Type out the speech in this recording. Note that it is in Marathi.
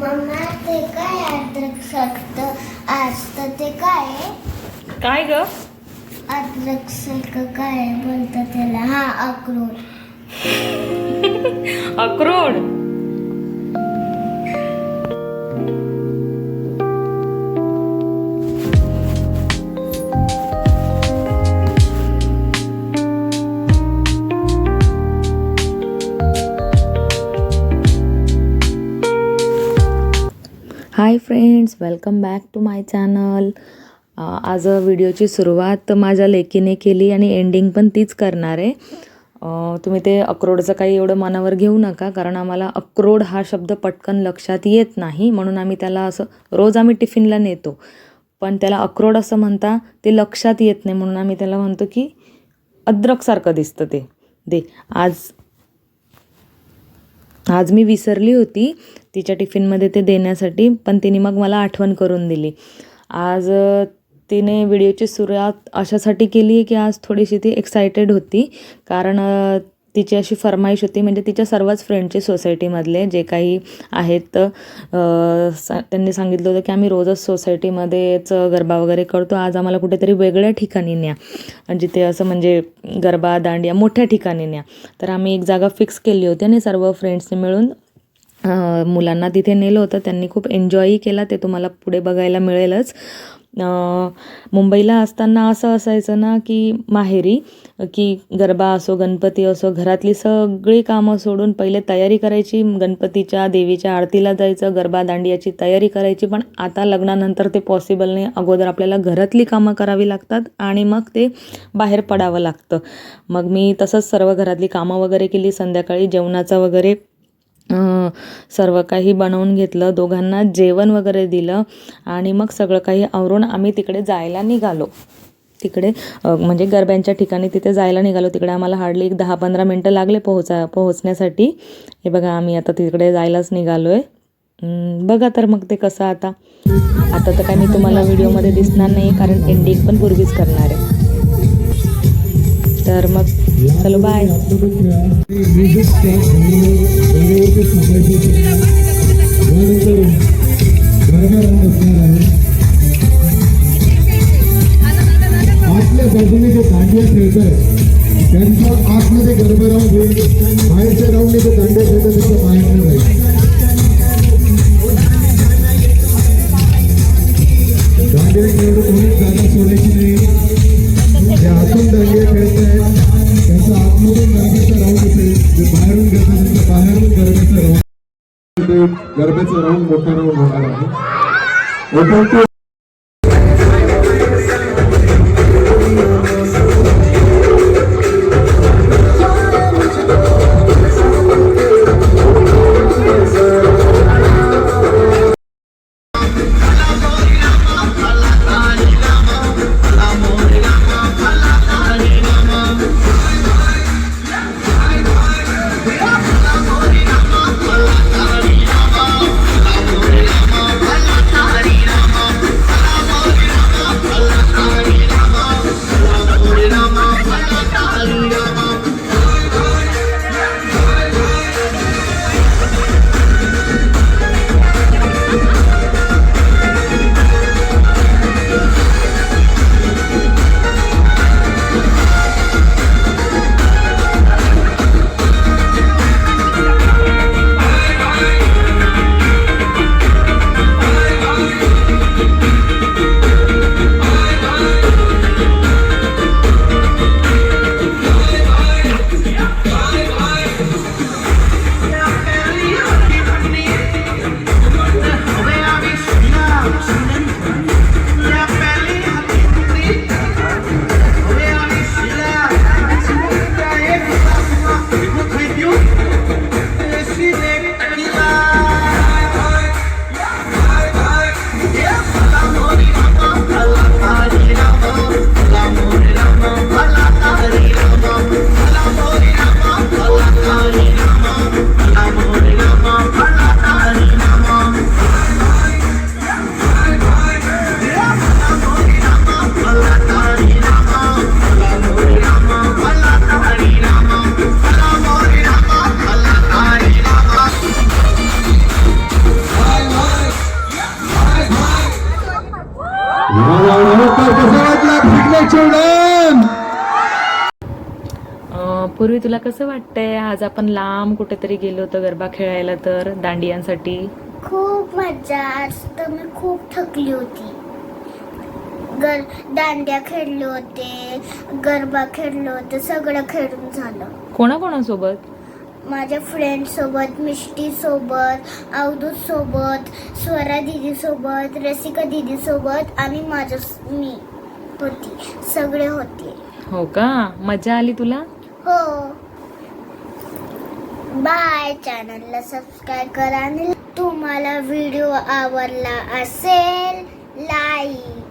मम्मा ते काय अद्रक असतं ते काय आहे? काय ग? अद्रक काय बोलतात त्याला? हा, अक्रोड. अक्रोड. Hi friends, welcome back to my channel. आज व्हिडिओची सुरुवात माझ्या लेकीने केली आणि एंडिंग पण तीच करणार आहे. तुम्ही ते अक्रोडचं काही एवढं मनावर घेऊ नका, कारण आम्हाला अक्रोड हा शब्द पटकन लक्षात येत नाही, म्हणून आम्ही त्याला असं रोज आम्ही टिफिनला नेतो, पण त्याला अक्रोड असं म्हणता ते लक्षात येत नाही, म्हणून आम्ही त्याला म्हणतो की अद्रकसारखं दिसतं ते दे. आज मी विसरली होती तिच्या टिफिनमध्ये ते देण्यासाठी, पण तिने मग मला आठवण करून दिली. आज तिने व्हिडिओची सुरुवात अशासाठी केली आहे की आज थोडीशी ती एक्सायटेड होती, कारण तिची अशी फरमाईश होती, म्हणजे तिच्या सर्वच फ्रेंडचे सोसायटीमधले जे काही आहेत त्यांनी सांगितलं होतं की आम्ही रोजच सोसायटीमध्येच गरबा वगैरे करतो, आज आम्हाला कुठेतरी वेगळ्या ठिकाणी न्या, जिथे असं म्हणजे गरबा दांडिया मोठ्या ठिकाणी न्या. तर आम्ही एक जागा फिक्स केली होती आणि सर्व फ्रेंड्सने मिळून मुलांना तिथे नेलं होतं. त्यांनी खूप एन्जॉयही केला, ते तुम्हाला पुढे बघायला मिळेलच. मुंबईला असताना असं असायचं ना की माहेरी की गरबा असो गणपती असो, घरातली सगळी कामं सोडून पहिले तयारी करायची, गणपतीच्या देवीच्या आरतीला जायचं, गरबा दांडियाची तयारी करायची. पण आता लग्नानंतर ते पॉसिबल नाही, अगोदर आपल्याला घरातली कामं करावी लागतात आणि मग ते बाहेर पडावं लागतं. मग मी तसंच सर्व घरातली कामं वगैरे केली, संध्याकाळी जेवणाचं वगैरे सर्व काही बनवून घेतलं, दोघांना जेवण वगैरे दिलं आणि मग सगळं काही आवरून आम्ही तिकडे जायला निघालो. तिकडे म्हणजे गरब्यांच्या ठिकाणी तिथे जायला निघालो. तिकडे आम्हाला हार्डली 10-15 मिनटं लागले पोहोचण्यासाठी. हे बघा, आम्ही आता तिकडे जायलाच निघालो आहे. बघा तर मग ते कसं आता तर काय मी तुम्हाला व्हिडिओमध्ये दिसणार नाही, कारण एंडिंग पण पूर्वीच करणार आहे. तर मग चलो बाय. आतल्या बाजूने जे दांडिया खेळत आहे त्यांच्या आतमध्ये गरबा राहून होईल, बाहेरच्या राहून जे दांडिया खेळतात त्यांच्या बाहेर नाही राहील. दांडिया खेळून कोणीच जागा सोडायची नाही. जे आतून दांडिया खेळत आहेत त्यांचा आतमधून गरब्याचा राऊंड असेल, जे बाहेरून घेतात त्यांच्या बाहेरून गरब्याचा राऊंड, गरब्याचा राऊंड मोठा राऊंड होणार आहे. कसं वाटलं पिकनिक चिल्ड्रन? पूर्वी तुला कसं वाटतंय आज आपण लांब कुठेतरी गेलो होतो गरबा खेळायला तर दांडियांसाठी? खूप मजा. आज तर मी खूप थकली होती. दांड्या खेळले होते, गरबा खेळले होते, सगळं खेळून झालं. कोणाकोणासोबत? माझ्या फ्रेंड सोबत, मिष्टी सोबत, अवधूत सोबत, स्वरा दीदी सोबत, रसिका दीदी सोबत आणि मी होती. सगळे होते. हो का? मजा आली तुला? हो. बाय. चॅनलला सबस्क्राईब करा आणि तुम्हाला व्हिडिओ आवडला असेल लाईक